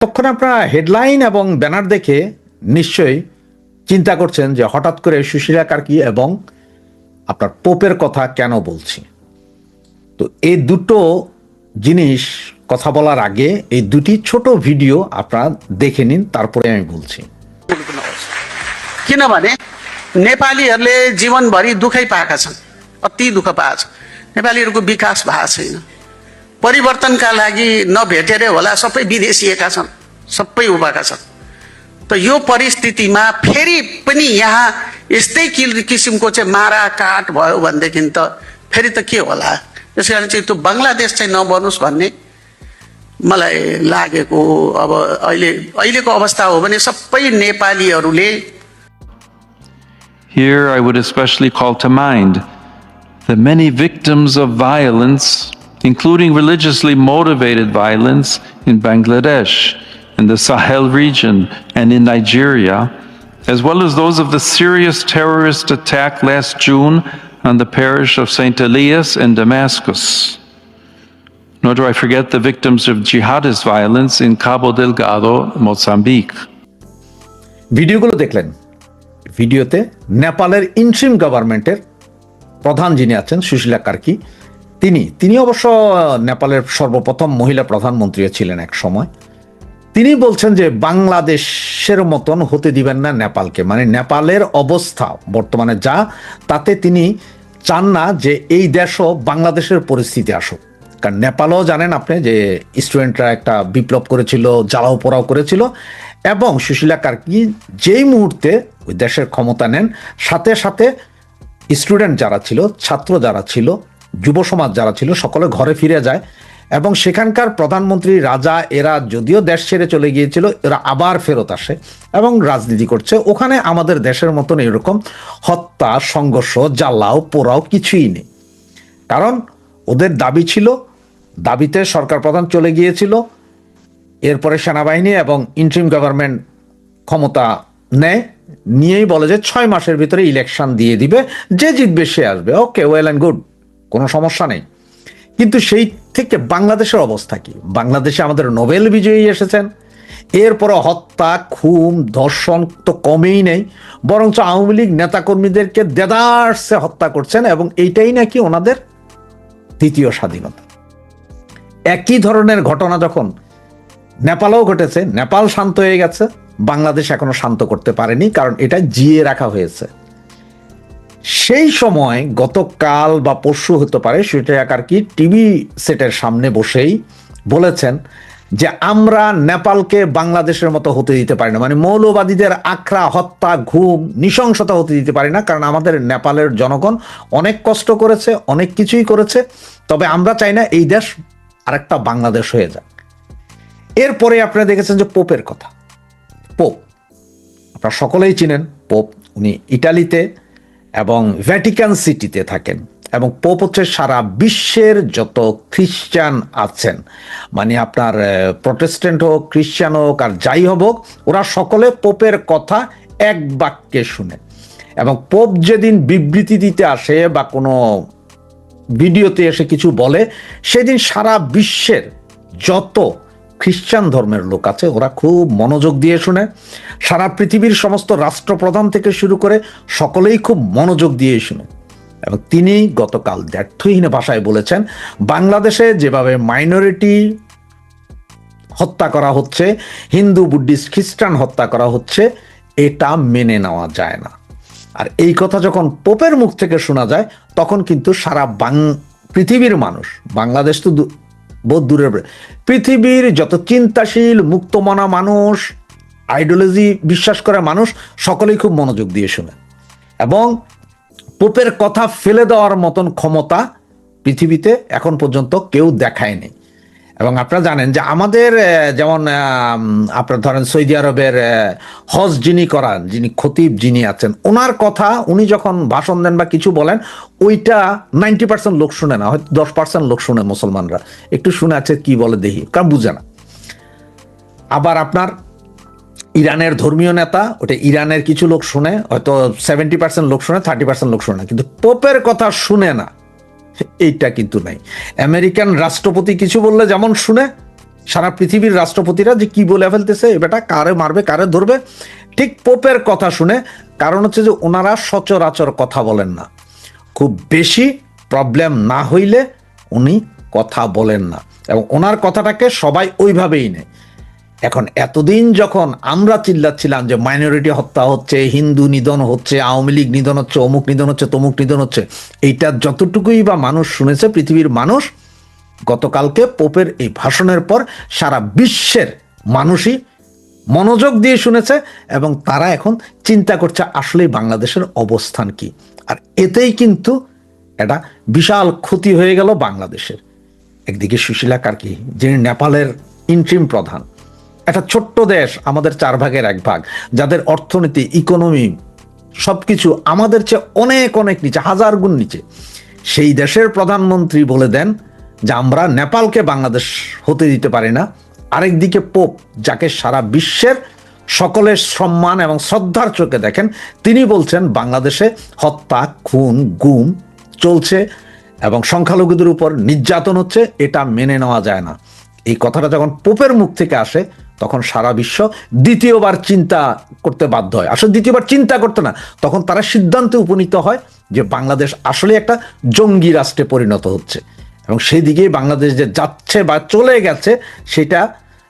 তখন আপনারা হেডলাইন এবং ব্যানার দেখে নিশ্চয়ই চিন্তা করছেন যে হঠাৎ করে সুশীলা কার্কি এবং আপনার পোপের কথা কেন বলছি। তো এই দুটো জিনিস কথা বলার আগে এই দুটি ছোট ভিডিও আপনারা দেখে নিন, তারপরে আমি বলছি। किनभने नेपालीहरूले जीवनभरि दुःखै पाएका छन्, अति दुःख पाएका छन्। नेपालीहरूको विकास भएको छैन। परिवर्तनका लागि नभेटेरै होला सबै विदेशिएका छन्, सबै उभएका छन्। त यो परिस्थितिमा फेरि पनि यहाँ यस्तै किसिमको चाहिँ मारा काट भयो भनेदेखि त फेरि त के होला। त्यसै कारण चाहिँ त्यो बङ्गलादेश चाहिँ नबनोस् भन्ने मलाई लागेको। अब अहिलेको अवस्था हो भने सबै नेपालीहरूले Here I would especially call to mind the many victims of violence, including religiously motivated violence in Bangladesh, in the Sahel region, and in Nigeria, as well as those of the serious terrorist attack last June on the parish of St. Elias in Damascus. Nor do I forget the victims of jihadist violence in Cabo Delgado, Mozambique. ভিডিওগুলো দেখলেন। ভিডিওতে নেপালের interim গভর্নমেন্টের প্রধান যিনি আছেন সুশীলা কার্কি, তিনি অবশ্য নেপালের সর্বপ্রথম মহিলা প্রধানমন্ত্রীও ছিলেন এক সময়। তিনি বলছেন যে বাংলাদেশের মতন হতে দিবেন না নেপালকে, মানে নেপালের অবস্থা বর্তমানে যা, তাতে তিনি চান না যে এই দেশও বাংলাদেশের পরিস্থিতি আসুক। কারণ নেপালও জানেন আপনি যে স্টুডেন্টরা একটা বিপ্লব করেছিল, জ্বালাও পোড়াও করেছিল, এবং সুশীলা কার্কি যেই মুহূর্তে ওই দেশের ক্ষমতা নেন, সাথে সাথে স্টুডেন্ট যারা ছিল, ছাত্র যারা ছিল, যুব সমাজ যারা ছিল, সকলে ঘরে ফিরে যায় এবং সেখানকার প্রধানমন্ত্রী রাজা এরা যদিও দেশ ছেড়ে চলে গিয়েছিল, এরা আবার ফেরত আসে এবং রাজনীতি করছে। ওখানে আমাদের দেশের মতন এরকম হত্যা, সংঘর্ষ, জ্বালাও পোড়াও কিছুই নেই। কারণ ওদের দাবি ছিল, দাবিতে সরকার প্রধান চলে গিয়েছিল, এরপরে সেনাবাহিনী এবং ইন্ট্রিম গভর্নমেন্ট ক্ষমতা নেয়, নিয়েই বলে যে 6 মাসের ভিতরে ইলেকশন দিয়ে দিবে, যে জিতবে সে আসবে। ওকে, ওয়েল অ্যান্ড গুড, কোনো সমস্যা নেই। কিন্তু সেই থেকে বাংলাদেশের অবস্থা কি? বাংলাদেশে আমাদের নোবেল বিজয়ী এসেছেন, এরপরে হত্যা, খুন, ধর্ষণ তো কমেই নেই, বরঞ্চ আওয়ামী লীগ নেতাকর্মীদেরকে দেদারসে হত্যা করছেন, এবং এইটাই নাকি ওনাদের দ্বিতীয় স্বাধীনতা। একই ধরনের ঘটনা যখন নেপালেও ঘটেছে, নেপাল শান্ত হয়ে গেছে, বাংলাদেশ এখনো শান্ত করতে পারেনি, কারণ এটা জিয়ে রাখা হয়েছে। সেই সময় গতকাল বা পরশু হতে পারে, সুশীলা কার্কি টিভি সেটের সামনে বসেই বলেছেন যে আমরা নেপালকে বাংলাদেশের মতো হতে দিতে পারি না, মানে মৌলবাদীদের আখড়া, হত্যা, ঘুম, নৃশংসতা হতে দিতে পারি না, কারণ আমাদের নেপালের জনগণ অনেক কষ্ট করেছে, অনেক কিছুই করেছে, তবে আমরা চাই না এই দেশ আরেকটা বাংলাদেশ হয়ে যাক। এরপরে আপনারা দেখেছেন যে পোপের কথা। পোপ আপনারা সকলেই চিনেন, পোপ উনি ইটালিতে এবং ভ্যাটিকান সিটিতে থাকেন, এবং পোপ হচ্ছে সারা বিশ্বের যত খ্রিস্টান আছেন, মানে আপনার প্রটেস্ট্যান্ট হোক, খ্রিস্টান হোক, আর যাই হোক, ওরা সকলে পোপের কথা এক বাক্যে শুনে। এবং পোপ যেদিন বিবৃতি দিতে আসে বা কোনো ভিডিওতে এসে কিছু বলে, সেদিন সারা বিশ্বের যত খ্রিস্টান ধর্মের লোক আছে ওরা খুব মনোযোগ দিয়ে শুনে। সারা পৃথিবীর সমস্ত রাষ্ট্রপ্রধান থেকে শুরু করে সকলেই খুব মনোযোগ দিয়ে শুনে। এবং তিনি গতকাল দ্ব্যর্থহীন ভাষায় বলেছেন, বাংলাদেশে যেভাবে মাইনরিটি হত্যা করা হচ্ছে, হিন্দু, বুদ্ধিস্ট, খ্রিস্টান হত্যা করা হচ্ছে, এটা মেনে নেওয়া যায় না। আর এই কথা যখন পোপের মুখ থেকে শোনা যায়, তখন কিন্তু সারা পৃথিবীর মানুষ, বাংলাদেশ তো বহুত দূরের, পৃথিবীর যত চিন্তাশীল, মুক্তমনা মানুষ, আইডিওলজি বিশ্বাস করে মানুষ, সকলেই খুব মনোযোগ দিয়ে শুনে। এবং পোপের কথা ফেলে দেওয়ার মতন ক্ষমতা পৃথিবীতে এখন পর্যন্ত কেউ দেখায়নি। এবং আপনারা জানেন যে আমাদের যেমন আপনারা ধরেন সৌদি আরবের হজ যিনি করান, যিনি খতিব যিনি আছেন, ওনার কথা উনি যখন ভাষণ দেন বা কিছু বলেন, ওইটা 90% লোক শুনে না, হয়তো 10% লোক শুনে, মুসলমানরা একটু শুনে আছে কি বলে দেখি, কারণ বুঝে না। আবার আপনার ইরানের ধর্মীয় নেতা, ওটা ইরানের কিছু লোক শুনে, হয়তো 70% লোক শুনে, 30% লোক শুনে না, কিন্তু পোপের কথা শুনে না, এইটা কিন্তু নাই। আমেরিকান রাষ্ট্রপতি কিছু বললে যেমন শুনে, সারা পৃথিবীর রাষ্ট্রপতিরা যে কি বলে ফেলতেছে, এবারটা কারে মারবে কারে ধরবে, ঠিক পোপের কথা শুনে। কারণ হচ্ছে যে ওনারা সচরাচর কথা বলেন না, খুব বেশি প্রবলেম না হইলে উনি কথা বলেন না, এবং ওনার কথাটাকে সবাই ওইভাবেই নেয়। এখন এতদিন যখন আমরা চিল্লাচ্ছিলাম যে মাইনরিটি হত্যা হচ্ছে, হিন্দু নিধন হচ্ছে, আওয়ামী লীগ নিধন হচ্ছে, অমুক নিধন হচ্ছে, তমুক নিধন হচ্ছে, এইটা যতটুকুই বা মানুষ শুনেছে, পৃথিবীর মানুষ, গতকালকে পোপের এই ভাষণের পর সারা বিশ্বের মানুষই মনোযোগ দিয়ে শুনেছে, এবং তারা এখন চিন্তা করছে আসলেই বাংলাদেশের অবস্থান কি। আর এতেই কিন্তু একটা বিশাল ক্ষতি হয়ে গেল বাংলাদেশের। একদিকে সুশীলা কার্কি, যিনি নেপালের ইন্ট্রিম প্রধান, একটা ছোট্ট দেশ, আমাদের 4 ভাগের 1 ভাগ, যাদের অর্থনীতি, ইকোনমি সবকিছু আমাদের চেয়ে অনেক অনেক নিচে, 1000 গুণ নিচে, সেই দেশের প্রধানমন্ত্রী বলে দেন যে আমরা নেপালকে বাংলাদেশ হতে দিতে পারি না। আরেকদিকে পোপ, যাকে সারা বিশ্বের সকলের সম্মান এবং শ্রদ্ধার চোখে দেখেন, তিনি বলছেন বাংলাদেশে হত্যা, খুন, গুম চলছে এবং সংখ্যালঘুদের উপর নির্যাতন হচ্ছে, এটা মেনে নেওয়া যায় না। এই কথাটা যখন পোপের মুখ থেকে আসে, তখন সারা বিশ্ব দ্বিতীয়বার চিন্তা করতে বাধ্য হয়। আসলে দ্বিতীয়বার চিন্তা করতে না, তখন তারা সিদ্ধান্তে উপনীত হয় যে বাংলাদেশ আসলে একটা জঙ্গি রাষ্ট্রে পরিণত হচ্ছে, এবং সেই দিকেই বাংলাদেশ যে যাচ্ছে বা চলে গেছে, সেটা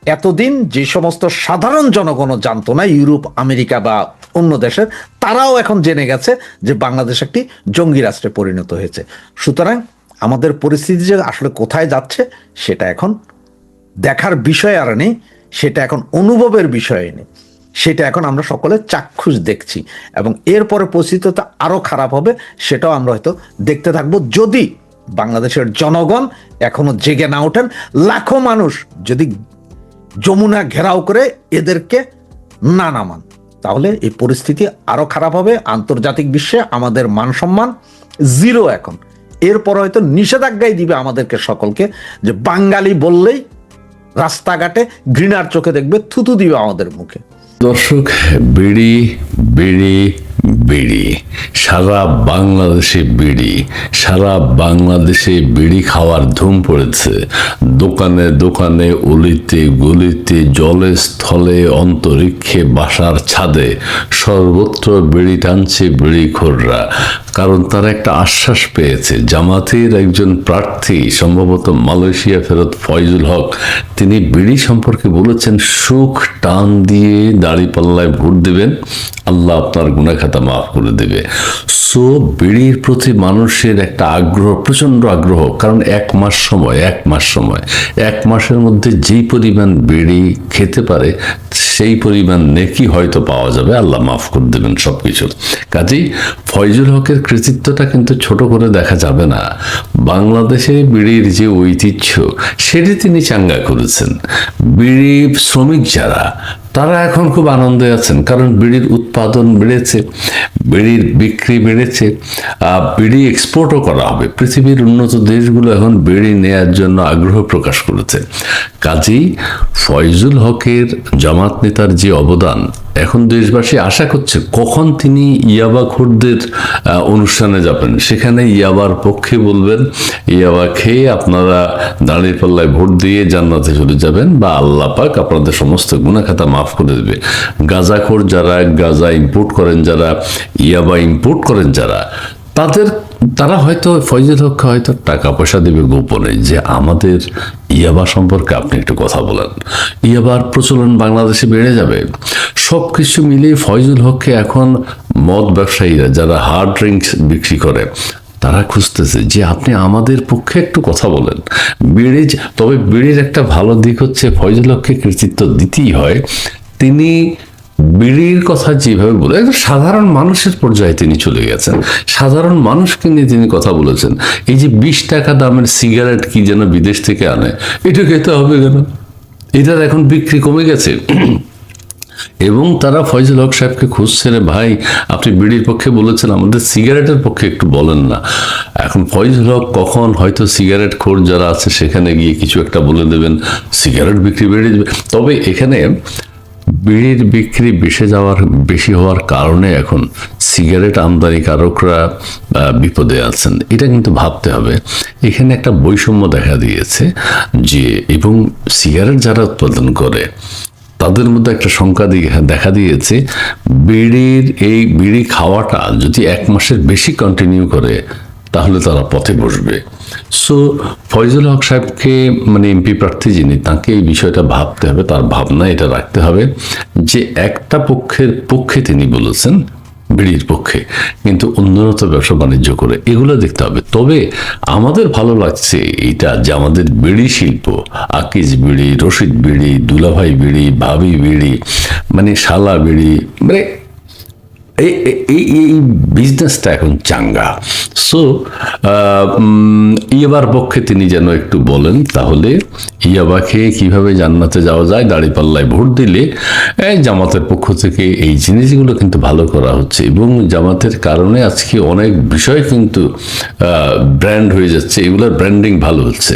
এতদিন যে সমস্ত সাধারণ জনগণও জানতো না, ইউরোপ, আমেরিকা বা অন্য দেশের, তারাও এখন জেনে গেছে যে বাংলাদেশ একটি জঙ্গি রাষ্ট্রে পরিণত হয়েছে। সুতরাং আমাদের পরিস্থিতি যে আসলে কোথায় যাচ্ছে, সেটা এখন দেখার বিষয় আর নেই, সেটা এখন অনুভবের বিষয় নেই, সেটা এখন আমরা সকলে চাক্ষুষ দেখছি, এবং এরপরে পরিস্থিতিটা আরো খারাপ হবে, সেটাও আমরা হয়তো দেখতে থাকবো, যদি বাংলাদেশের জনগণ এখনো জেগে না ওঠেন। লাখো মানুষ যদি যমুনা ঘেরাও করে এদেরকে না নামান, তাহলে এই পরিস্থিতি আরো খারাপ হবে। আন্তর্জাতিক বিশ্বে আমাদের মান সম্মান জিরো এখন। এরপর হয়তো নিষেধাজ্ঞাই দিবে আমাদেরকে সকলকে, যে বাঙালি বললেই রাস্তাঘাটে ঘৃণার চোখে দেখবে, থুতু দিবে আমাদের মুখে। দর্শক, বিড়ি বিড়ি বিড়ি, সারা বাংলাদেশে বিড়ি, সারা বাংলাদেশে বিড়ি খাওয়ার ধুম পড়েছে। দোকানে দোকানে, অলিতে গলিতে, জলে স্থলে, অন্তরিক্ষে, বাসার ছাদে, সর্বত্র বিড়ি টানছে বিড়িখোররা। কারণ তারা একটা আশ্বাস পেয়েছে, জামাতের একজন প্রার্থী, সম্ভবত মালয়েশিয়া ফেরত ফয়জুল হক, তিনি বিড়ি সম্পর্কে বলেছেন, সুখ টান দিয়ে দাড়িপাল্লায় ভোট দেবেন, আল্লাহ আপনার গুনাহ খাতা মাফ করে দেবে। সো বিড়ির প্রতি মানুষের একটা আগ্রহ, প্রচন্ড আগ্রহ। কারণ 1 মাস সময়, 1 মাসের মধ্যে যেই পরিমাণ বিড়ি খেতে পারে, সেই পরিমাণ নেকি হয়তো পাওয়া যাবে, আল্লাহ মাফ করে দেবেন সবকিছু। কাজেই ফয়জুল হকের কৃতিত্বটা কিন্তু ছোট করে দেখা যাবে না। বাংলাদেশে বিড়ির যে ঐতিহ্য, সেটি তিনি চাঙ্গা করেছেন। বিড়ি শ্রমিক যারা, তারা এখন খুব আনন্দে আছেন, কারণ বিড়ির উৎপাদন বেড়েছে, বিড়ির বিক্রি বেড়েছে, বিড়ি এক্সপোর্টও করা হবে। পৃথিবীর উন্নত দেশগুলো এখন বিড়ি নেয়ার জন্য আগ্রহ প্রকাশ করেছে। কাজেই ফয়জুল হকের, জামাত নেতার যে অবদান, এখন দেশবাসী আশা করছে কখন তিনি ইয়াবাখোরদের অনুষ্ঠানে যাবেন, সেখানে ইয়াবার পক্ষে বলবেন, ইয়াবা খেয়ে আপনারা দাঁড়িয়ে পাল্লায় ভোট দিয়ে জান্নাতে চলে যাবেন, বা আল্লাহ পাক আপনাদের সমস্ত গুনাহ খাতা মাফ করে দেবে। গাঁজাখোর যারা, গাঁজা ইম্পোর্ট করেন যারা, ইয়াবা ইম্পোর্ট করেন যারা, তারা হয়তো ফয়জুল হককে হয়তো টাকা পয়সা দেবে গোপনে, যে আমাদের ইয়াবা সম্পর্কে আপনি একটু কথা বলেন। ইয়াবার প্রচলন বাংলাদেশে বেড়ে যাবে। সবকিছু মিলিয়ে ফয়জুল হককে এখন মদ ব্যবসায়ীরা, যারা হার্ড ড্রিঙ্কস বিক্রি করে, তারা খুঁজতেছে যে আপনি আমাদের পক্ষে একটু কথা বলেন। তবে বিড়ির একটা ভালো দিক হচ্ছে, ফয়জুল হককে কৃতিত্ব দিতেই হয়, তিনি বিড়ির কথা যেভাবে বলে, একদম সাধারণ মানুষের পর্যায়ে তিনি চলে গেছেন। সাধারণ মানুষকে নিয়ে তিনি কথা বলেছেন। এই যে 20 টাকা দামের সিগারেট কি যেন বিদেশ থেকে আনে, এটা খেতে হবে কেন? এটার এখন বিক্রি কমে গেছে। এবং তারা ফয়জুল হক সাহেবকে খুঁজছে, রে ভাই আপনি বিড়ির পক্ষে বলেছেন, আমাদের সিগারেটের পক্ষে একটু বলেন না। এখন ফয়জুল হক কখন হয়তো সিগারেট খোর যারা আছে সেখানে গিয়ে কিছু একটা বলে দেবেন, সিগারেট বিক্রি বেড়ে যাবে। তবে এখানে বিড়ির বিক্রি বেশি হওয়ার কারণে এখন সিগারেট আমদানিকারকরা বিপদে আছেন। এটা কিন্তু ভাবতে হবে। এখানে একটা বৈষম্য দেখা দিয়েছে যে, এবং সিগারেট যারা উৎপাদন করে তাদের মধ্যে একটা সংখ্যা দেখা দিয়েছে, বিড়ি খাওয়াটা যদি 1 মাসের বেশি কন্টিনিউ করে তাহলে তারা পথে বসবে। সো ফয়জুল হক সাহেবকে, মানে এমপি প্রার্থী যিনি, তাকে এই বিষয়টা ভাবতে হবে, তার ভাবনা এটা রাখতে হবে যে একটা পক্ষে তিনি বলেছেন বিড়ির পক্ষে, কিন্তু উন্নত ব্যবসা বাণিজ্য করে, এগুলো দেখতে হবে। তবে আমাদের ভালো লাগছে এটা যে আমাদের বিড়ি শিল্প, আকিজ বিড়ি, রশিদ বিড়ি, দুলাভাই বিড়ি, ভাবি বিড়ি, মানে শালা বিড়ি, মানে এই বিজনেসটা এখন চাঙ্গা। সো ইয়াবার পক্ষে তিনি যেন একটু বলেন, তাহলে ইয়াবাকে কিভাবে জান্নাতে যাওয়া যায়, দাঁড়িপাল্লায় ভোট দিলে জামাতের পক্ষ থেকে এই জিনিসগুলো কিন্তু ভালো করা হচ্ছে, এবং জামাতের কারণে আজকে অনেক বিষয় কিন্তু ব্র্যান্ড হয়ে যাচ্ছে, এগুলোর ব্র্যান্ডিং ভালো হচ্ছে।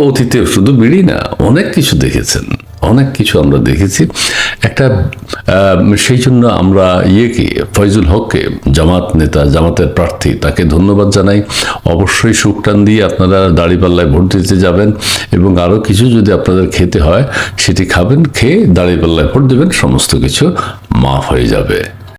অতীতে শুধু বিড়ি না, অনেক কিছু দেখেছেন, অনেক কিছু আমরা দেখেছি। সেই জন্য আমরা ফয়জুল হককে, জামাত নেতা, জামাতের প্রার্থী, তাকে ধন্যবাদ জানাই। অবশ্যই শুকটান দিয়ে আপনারা দাঁড়িপাল্লায় ভোট দিতে যাবেন, এবং আরও কিছু যদি আপনাদের খেতে হয় সেটি খাবেন, খেয়ে দাঁড়িপাল্লায় ভোট দেবেন, সমস্ত কিছু মাফ হয়ে যাবে।